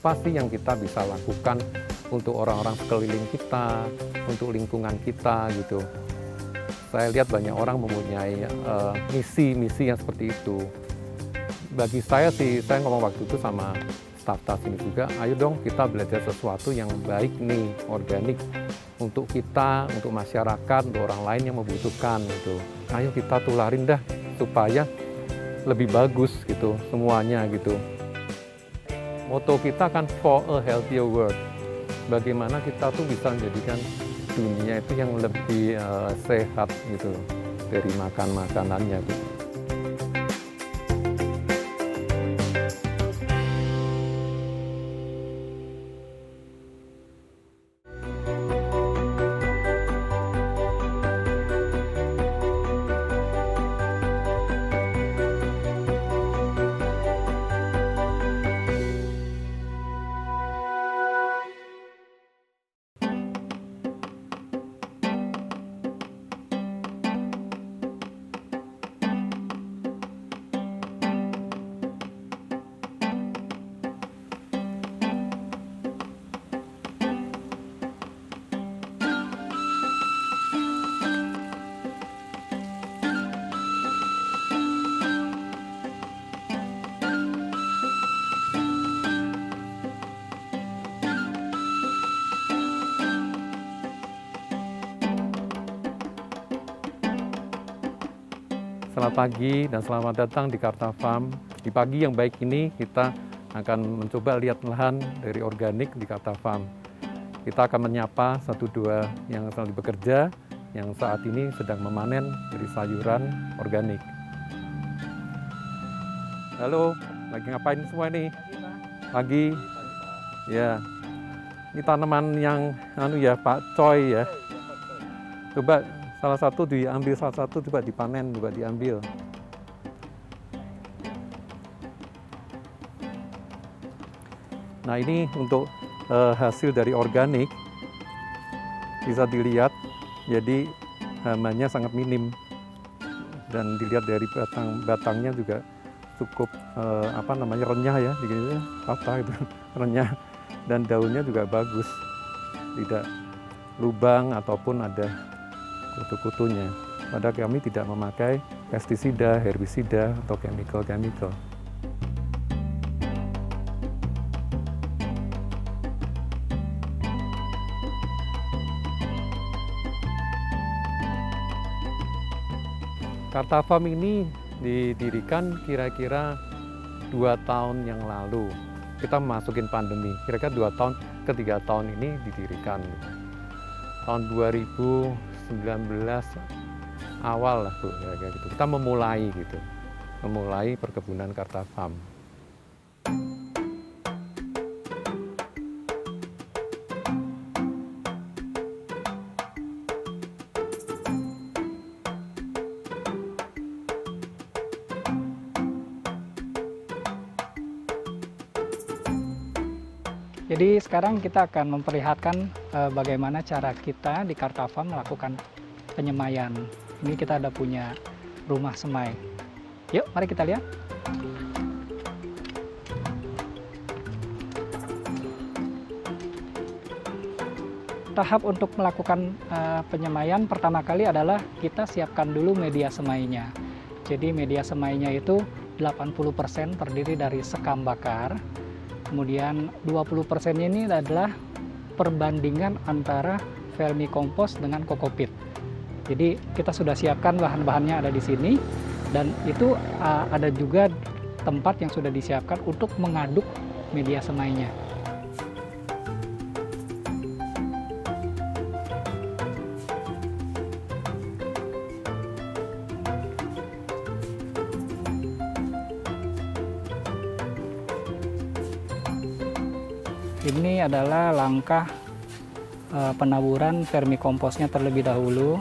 apa sih yang kita bisa lakukan untuk orang-orang sekeliling kita, untuk lingkungan kita gitu. Saya lihat banyak orang mempunyai misi-misi yang seperti itu. Bagi saya sih, saya ngomong waktu itu sama staf-staf ini juga, ayo dong kita belajar sesuatu yang baik nih, organik, untuk kita, untuk masyarakat, untuk orang lain yang membutuhkan gitu. Ayo kita tularin dah supaya lebih bagus gitu semuanya gitu. Moto kita kan for a healthier world. Bagaimana kita tuh bisa menjadikan dunia itu yang lebih sehat gitu dari makanannya gitu. Selamat pagi dan selamat datang di Karta Farm. Di pagi yang baik ini kita akan mencoba lihat lahan dari organik di Karta Farm. Kita akan menyapa satu dua yang sedang bekerja, yang saat ini sedang memanen dari sayuran organik. Halo, lagi ngapain semua ini? Pagi. Ya. Ini tanaman yang Pak Choi ya. Coba salah satu diambil, salah satu coba dipanen, coba diambil. Nah ini untuk hasil dari organik, bisa dilihat, jadi hamanya sangat minim. Dan dilihat dari batangnya juga cukup renyah ya, begini patah itu, renyah. Dan daunnya juga bagus, tidak lubang ataupun ada kutu-kutunya. Padahal kami tidak memakai pestisida, herbisida, atau chemical-chemical. Karta Farm ini didirikan kira-kira 2 tahun yang lalu. Kita masukin pandemi, kira-kira 2 tahun ke 3 tahun ini didirikan. Tahun 2019 awal lah Bu, kira-kira gitu. Kita memulai perkebunan Karta Farm. Jadi sekarang kita akan memperlihatkan bagaimana cara kita di Karta Farm melakukan penyemaian. Ini kita ada punya rumah semai. Yuk, mari kita lihat. Tahap untuk melakukan penyemaian pertama kali adalah kita siapkan dulu media semainya. Jadi media semainya itu 80% terdiri dari sekam bakar. Kemudian 20% ini adalah perbandingan antara vermicompost dengan kokopit. Jadi kita sudah siapkan bahan-bahannya ada di sini, dan itu ada juga tempat yang sudah disiapkan untuk mengaduk media semainya. Ini adalah langkah penaburan vermicomposnya terlebih dahulu.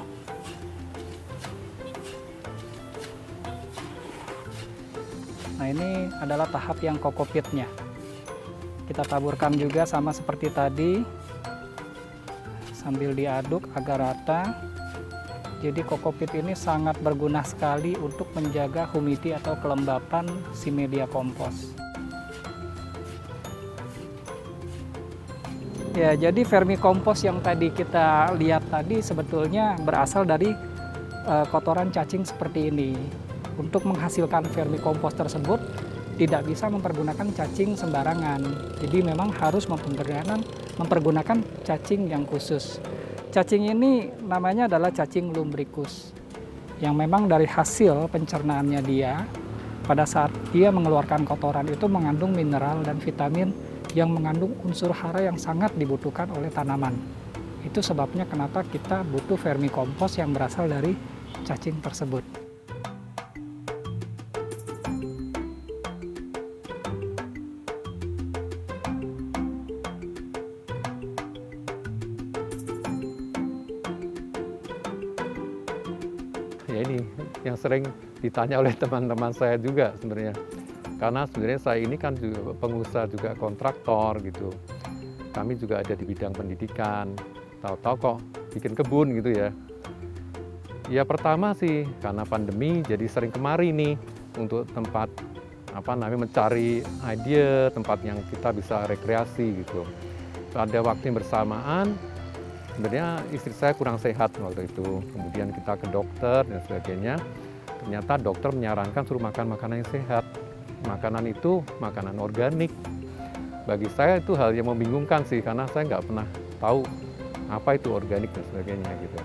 Nah, ini adalah tahap yang kokopitnya. Kita taburkan juga sama seperti tadi, sambil diaduk agar rata. Jadi kokopit ini sangat berguna sekali untuk menjaga humidity atau kelembapan si media kompos. Ya, jadi vermikompos yang tadi kita lihat tadi sebetulnya berasal dari kotoran cacing seperti ini. Untuk menghasilkan vermikompos tersebut tidak bisa mempergunakan cacing sembarangan. Jadi memang harus mempergunakan cacing yang khusus. Cacing ini namanya adalah cacing lumbricus, yang memang dari hasil pencernaannya dia, pada saat dia mengeluarkan kotoran itu mengandung mineral dan vitamin yang mengandung unsur hara yang sangat dibutuhkan oleh tanaman. Itu sebabnya kenapa kita butuh vermikompos yang berasal dari cacing tersebut. Ya ini yang sering ditanya oleh teman-teman saya juga sebenarnya. Karena sebenarnya saya ini kan juga pengusaha juga kontraktor gitu. Kami juga ada di bidang pendidikan. Tahu-tahu kok bikin kebun gitu ya. Ya pertama sih karena pandemi jadi sering kemari nih untuk tempat mencari ide, tempat yang kita bisa rekreasi gitu. Pada waktu yang bersamaan sebenarnya istri saya kurang sehat waktu itu. Kemudian kita ke dokter dan sebagainya. Ternyata dokter menyarankan suruh makan makanan yang sehat. Makanan itu makanan organik. Bagi saya itu hal yang membingungkan sih, karena saya nggak pernah tahu apa itu organik dan sebagainya gitu.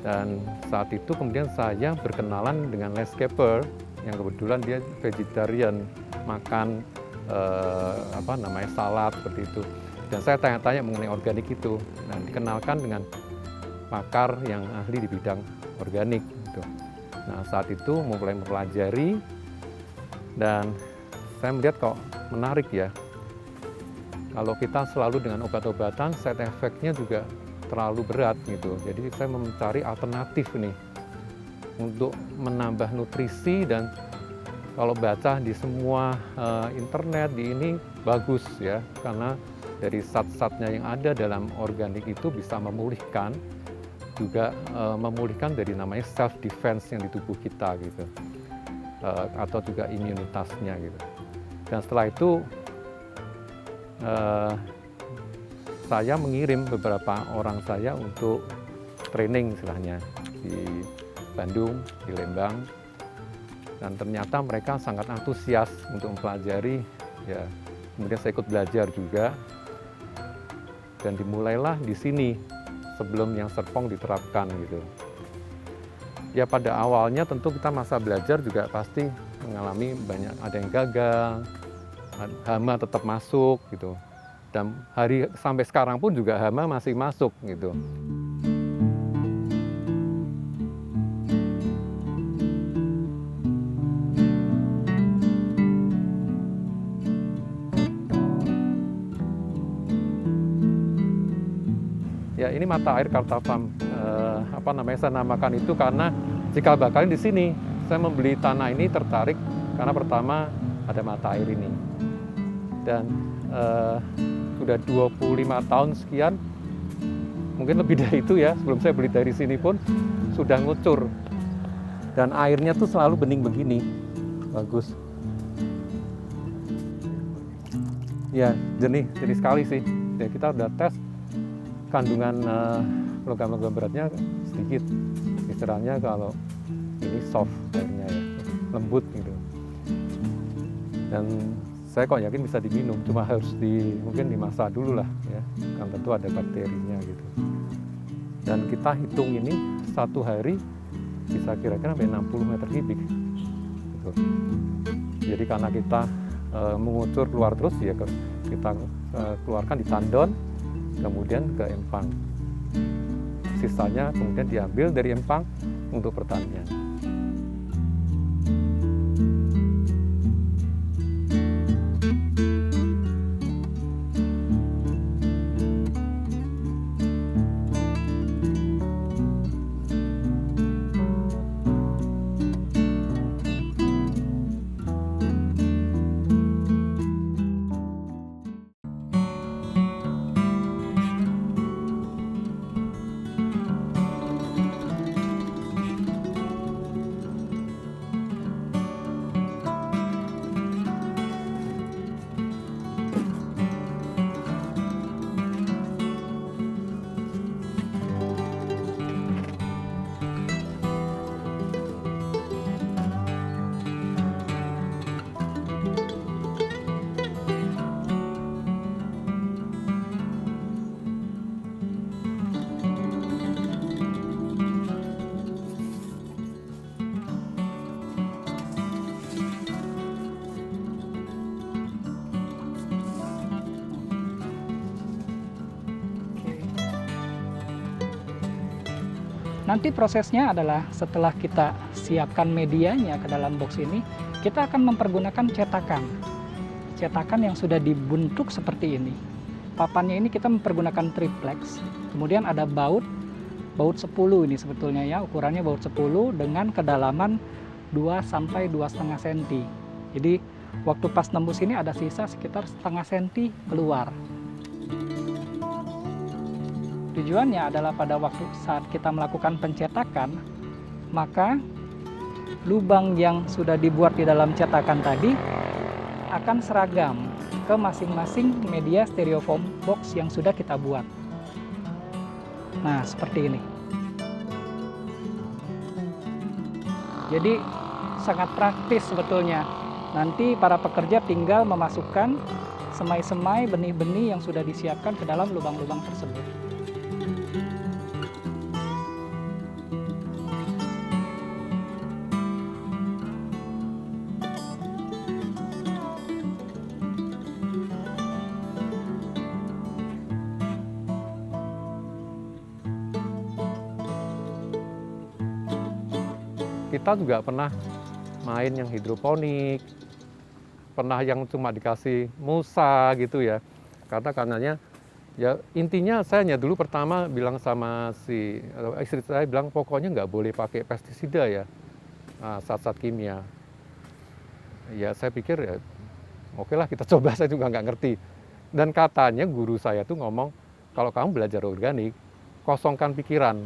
Dan saat itu kemudian saya berkenalan dengan landscaper yang kebetulan dia vegetarian, makan salad seperti itu. Dan saya tanya-tanya mengenai organik itu, dan dikenalkan dengan pakar yang ahli di bidang organik gitu. Nah saat itu mulai mempelajari. Dan saya melihat kok menarik ya, kalau kita selalu dengan obat-obatan, side effect-nya juga terlalu berat gitu. Jadi saya mencari alternatif nih untuk menambah nutrisi, dan kalau baca di semua internet di ini bagus ya, karena dari zat-zatnya yang ada dalam organik itu bisa memulihkan, juga memulihkan dari namanya self defense yang di tubuh kita gitu. Atau juga imunitasnya gitu. Dan setelah itu saya mengirim beberapa orang saya untuk training istilahnya di Bandung, di Lembang, dan ternyata mereka sangat antusias untuk mempelajari ya. Kemudian saya ikut belajar juga, dan dimulailah di sini sebelum yang Serpong diterapkan gitu. Ya pada awalnya tentu kita masa belajar juga pasti mengalami banyak, ada yang gagal, hama tetap masuk gitu. Dan sampai sekarang pun juga hama masih masuk gitu. Ya ini mata air Kartafam. Saya namakan itu karena cikal bakalnya di sini. Saya membeli tanah ini tertarik karena pertama ada mata air ini. Dan sudah 25 tahun sekian, mungkin lebih dari itu ya, sebelum saya beli dari sini pun sudah ngucur. Dan airnya tuh selalu bening begini. Bagus. Ya, jernih sekali sih. Ya, kita udah tes kandungan logam-logam beratnya sedikit. Istilahnya kalau ini soft airnya ya, lembut gitu. Dan saya kok yakin bisa diminum, cuma harus mungkin dimasak dulu lah ya, kan tentu ada bakterinya gitu. Dan kita hitung ini satu hari bisa kira-kira sampai 60 meter kubik gitu. Jadi karena kita mengucur keluar terus ya, kita keluarkan di tandon, kemudian ke empang. Sisanya kemudian diambil dari empang untuk pertanian. Nanti prosesnya adalah setelah kita siapkan medianya ke dalam box ini, kita akan mempergunakan cetakan. Cetakan yang sudah dibentuk seperti ini. Papannya ini kita mempergunakan triplex. Kemudian ada baut 10 ini sebetulnya ya, ukurannya baut 10 dengan kedalaman 2 sampai 2,5 cm. Jadi waktu pas nembus ini ada sisa sekitar setengah senti keluar. Tujuannya adalah pada waktu saat kita melakukan pencetakan, maka lubang yang sudah dibuat di dalam cetakan tadi akan seragam ke masing-masing media styrofoam box yang sudah kita buat. Nah, seperti ini. Jadi sangat praktis sebetulnya. Nanti para pekerja tinggal memasukkan semai-semai benih-benih yang sudah disiapkan ke dalam lubang-lubang tersebut. Kita juga pernah main yang hidroponik, pernah yang cuma dikasih mulsa gitu ya. Karenanya ya intinya saya hanya dulu pertama bilang sama istri saya bilang pokoknya nggak boleh pakai pestisida ya, zat-zat kimia. Ya saya pikir ya oke lah kita coba, saya juga nggak ngerti. Dan katanya guru saya tuh ngomong kalau kamu belajar organik, kosongkan pikiran.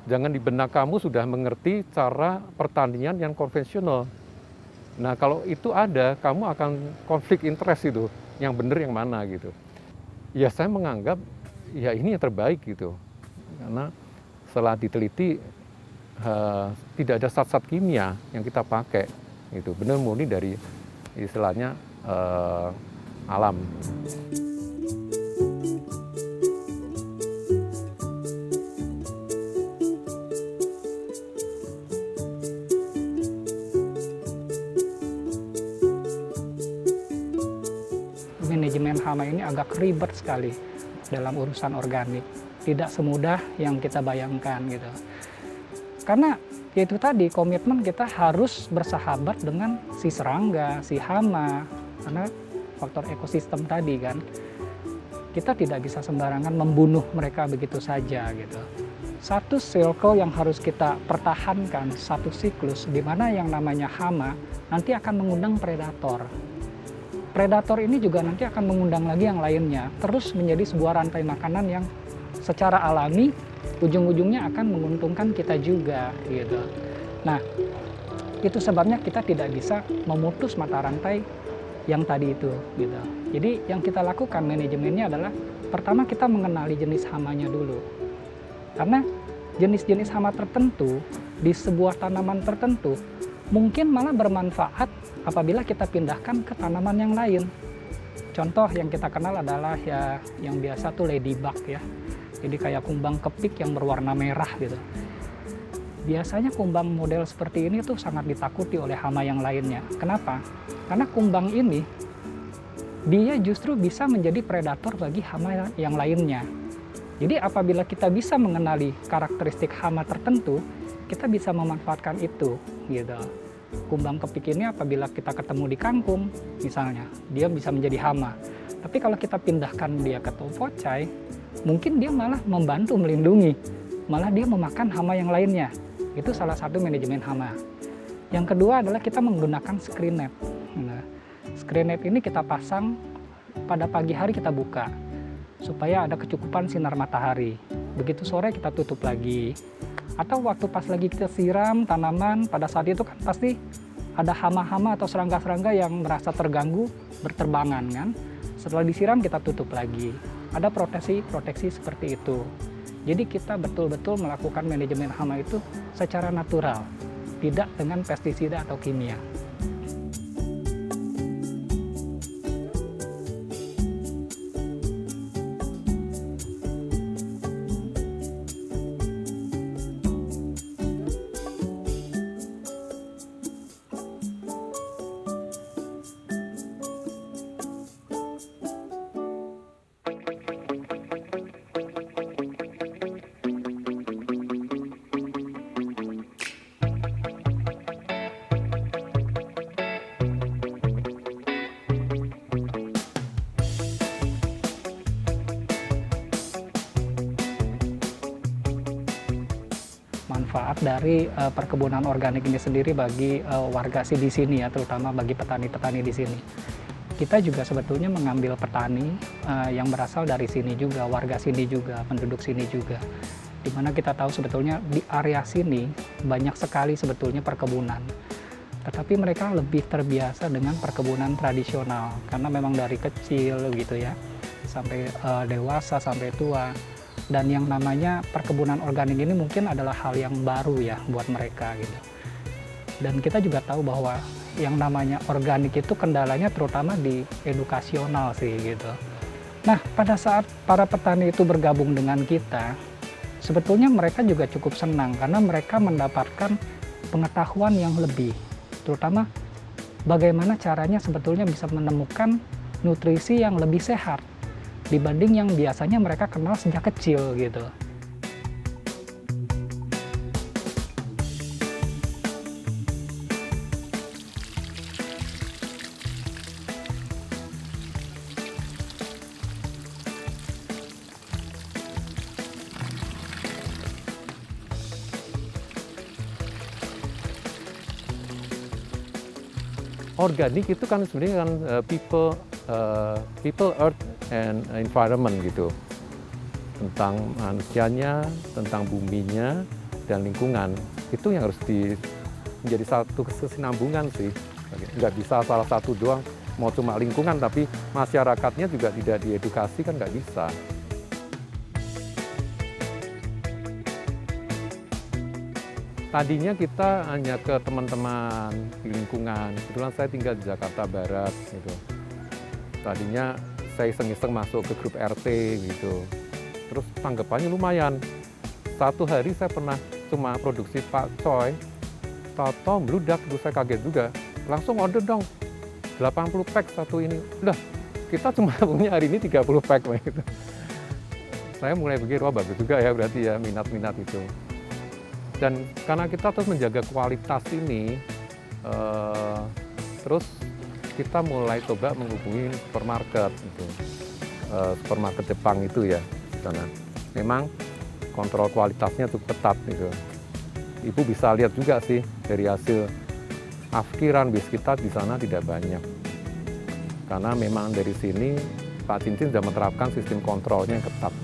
Jangan di benak kamu sudah mengerti cara pertanian yang konvensional. Nah kalau itu ada, kamu akan konflik interest itu, yang benar yang mana gitu. Ya saya menganggap ya ini yang terbaik gitu. Karena setelah diteliti tidak ada zat-zat kimia yang kita pakai. Itu benar murni dari istilahnya alam. Manajemen hama ini agak ribet sekali dalam urusan organik. Tidak semudah yang kita bayangkan gitu. Karena yaitu tadi komitmen kita harus bersahabat dengan si serangga, si hama, karena faktor ekosistem tadi kan. Kita tidak bisa sembarangan membunuh mereka begitu saja gitu. Satu circle yang harus kita pertahankan, satu siklus di mana yang namanya hama nanti akan mengundang predator. Predator ini juga nanti akan mengundang lagi yang lainnya, terus menjadi sebuah rantai makanan yang secara alami ujung-ujungnya akan menguntungkan kita juga gitu. Nah, itu sebabnya kita tidak bisa memutus mata rantai yang tadi itu gitu. Jadi yang kita lakukan manajemennya adalah pertama kita mengenali jenis hamanya dulu. Karena jenis-jenis hama tertentu di sebuah tanaman tertentu mungkin malah bermanfaat apabila kita pindahkan ke tanaman yang lain. Contoh yang kita kenal adalah ya yang biasa tuh ladybug ya. Jadi kayak kumbang kepik yang berwarna merah gitu. Biasanya kumbang model seperti ini tuh sangat ditakuti oleh hama yang lainnya. Kenapa? Karena kumbang ini dia justru bisa menjadi predator bagi hama yang lainnya. Jadi apabila kita bisa mengenali karakteristik hama tertentu, kita bisa memanfaatkan itu gitu. Kumbang kepik ini apabila kita ketemu di kangkung misalnya, dia bisa menjadi hama. Tapi kalau kita pindahkan dia ke topocai, mungkin dia malah membantu melindungi, malah dia memakan hama yang lainnya. Itu salah satu manajemen hama. Yang kedua adalah kita menggunakan screen net. Nah, screen net ini kita pasang pada pagi hari, kita buka supaya ada kecukupan sinar matahari. Begitu sore kita tutup lagi. Atau waktu pas lagi kita siram tanaman, pada saat itu kan pasti ada hama-hama atau serangga-serangga yang merasa terganggu berterbangan kan. Setelah disiram kita tutup lagi. Ada proteksi seperti itu. Jadi kita betul-betul melakukan manajemen hama itu secara natural, tidak dengan pestisida atau kimia. manfaat dari perkebunan organik ini sendiri bagi warga di sini ya, terutama bagi petani-petani di sini. Kita juga sebetulnya mengambil petani yang berasal dari sini juga, warga sini juga, penduduk sini juga. Dimana kita tahu sebetulnya di area sini banyak sekali sebetulnya perkebunan. Tetapi mereka lebih terbiasa dengan perkebunan tradisional karena memang dari kecil gitu ya, sampai dewasa, sampai tua. Dan yang namanya perkebunan organik ini mungkin adalah hal yang baru ya buat mereka gitu. Dan kita juga tahu bahwa yang namanya organik itu kendalanya terutama di edukasional sih gitu. Nah, pada saat para petani itu bergabung dengan kita, sebetulnya mereka juga cukup senang karena mereka mendapatkan pengetahuan yang lebih, terutama bagaimana caranya sebetulnya bisa menemukan nutrisi yang lebih sehat dibanding yang biasanya mereka kenal sejak kecil gitu. Organik itu kan sebenarnya kan people, earth, and environment gitu. Tentang manusianya, tentang buminya, dan lingkungan. Itu yang harus menjadi satu kesinambungan sih. Nggak bisa salah satu doang, mau cuma lingkungan, tapi masyarakatnya juga tidak diedukasi kan nggak bisa. Tadinya kita hanya ke teman-teman di lingkungan. Kebetulan saya tinggal di Jakarta Barat gitu. Tadinya saya iseng-iseng masuk ke grup RT gitu. Terus tanggapannya lumayan. Satu hari saya pernah cuma produksi pakcoy, tahu-tahu meludak, terus saya kaget juga. Langsung order dong, 80 pack satu ini. Udah, kita cuma punya hari ini 30 pack gitu. Saya mulai pikir, wah bagus juga ya berarti ya minat-minat itu. Dan karena kita terus menjaga kualitas ini, terus kita mulai coba menghubungi supermarket, gitu. Supermarket Jepang itu ya, karena memang kontrol kualitasnya cukup ketat gitu. Ibu bisa lihat juga sih dari hasil afkiran bis kita di sana tidak banyak, karena memang dari sini Pak Cincin sudah menerapkan sistem kontrolnya yang ketat.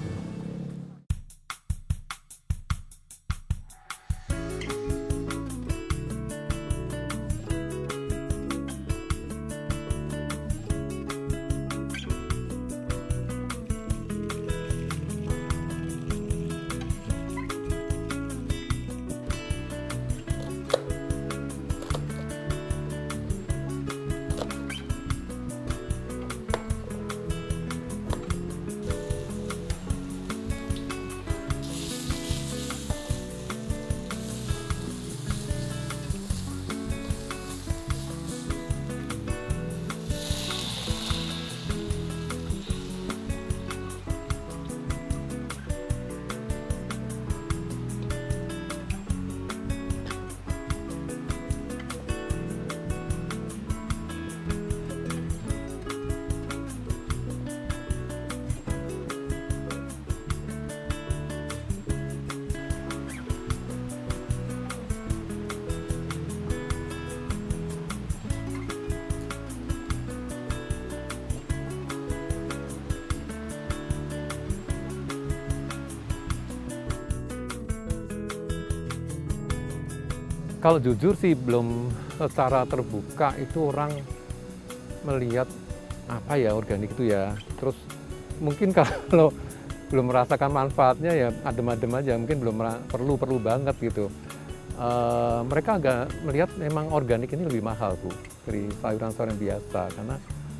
Kalau jujur sih belum secara terbuka itu orang melihat apa ya organik itu ya. Terus mungkin kalau belum merasakan manfaatnya ya adem-adem aja, mungkin belum perlu banget gitu. Mereka agak melihat memang organik ini lebih mahal Bu dari sayuran-sayuran biasa, karena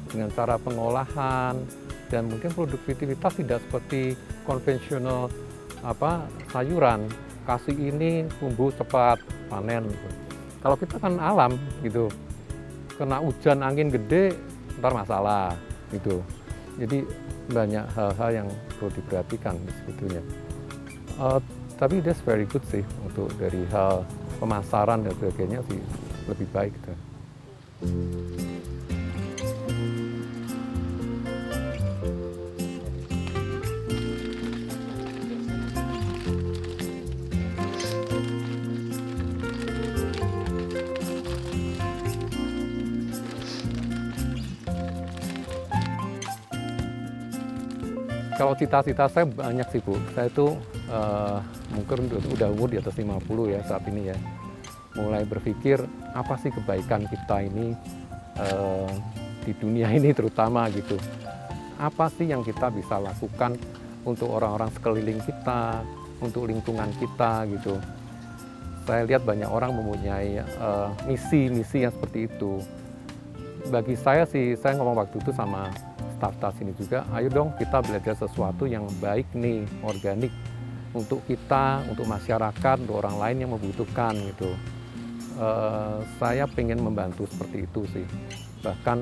dengan cara pengolahan dan mungkin produktivitas tidak seperti konvensional sayuran. Kasih ini tumbuh cepat, panen. Kalau kita kan alam gitu, kena hujan angin gede, ntar masalah gitu. Jadi banyak hal-hal yang perlu diperhatikan sebetulnya. Tapi that's very good sih untuk dari hal pemasaran dan sebagainya sih lebih baik. Gitu. Kalau cita-cita saya banyak sih Bu. Saya itu mungkin udah umur di atas 50 ya saat ini ya. Mulai berpikir apa sih kebaikan kita ini di dunia ini terutama gitu. Apa sih yang kita bisa lakukan untuk orang-orang sekeliling kita, untuk lingkungan kita gitu. Saya lihat banyak orang mempunyai misi-misi yang seperti itu. Bagi saya sih, saya ngomong waktu itu sama staf sini juga, ayo dong kita belajar sesuatu yang baik nih, organik untuk kita, untuk masyarakat, untuk orang lain yang membutuhkan gitu. Saya pengen membantu seperti itu sih. Bahkan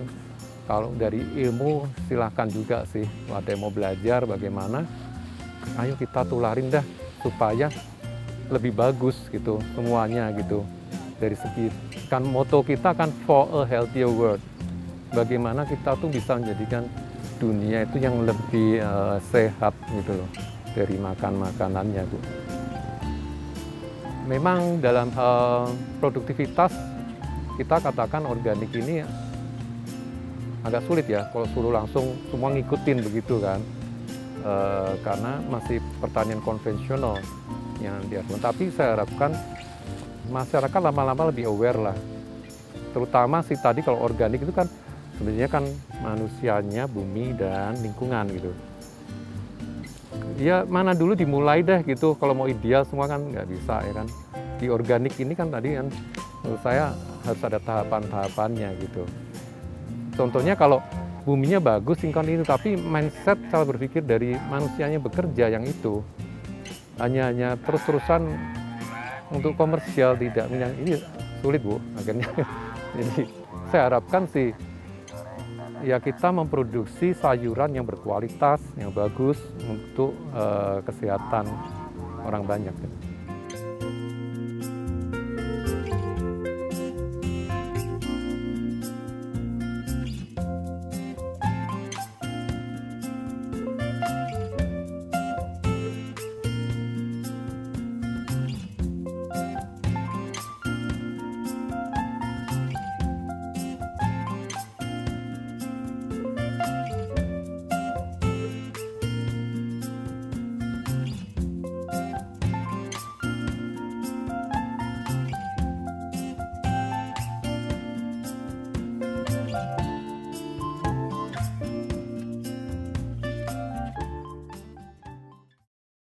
kalau dari ilmu silahkan juga sih, kalau ada yang mau belajar bagaimana, ayo kita tularin dah supaya lebih bagus gitu semuanya gitu. Dari segi kan moto kita kan for a healthier world. Bagaimana kita tuh bisa menjadikan dunia itu yang lebih sehat gitu loh dari makanannya Bu. Memang dalam hal produktivitas kita katakan organik ini agak sulit ya kalau suruh langsung semua ngikutin begitu kan, karena masih pertanian konvensional yang dilakukan. Tapi saya harapkan masyarakat lama-lama lebih aware lah, terutama sih tadi kalau organik itu kan sebenarnya kan manusianya, bumi, dan lingkungan gitu. Ya mana dulu dimulai deh gitu, kalau mau ideal semua kan nggak bisa ya kan. Di organik ini kan tadi kan menurut saya harus ada tahapan-tahapannya gitu. Contohnya kalau buminya bagus, lingkungan itu, tapi mindset cara berpikir dari manusianya bekerja yang itu hanya terus-terusan untuk komersial, tidak ini sulit Bu akhirnya. Jadi saya harapkan sih ya kita memproduksi sayuran yang berkualitas, yang bagus untuk kesehatan orang banyak.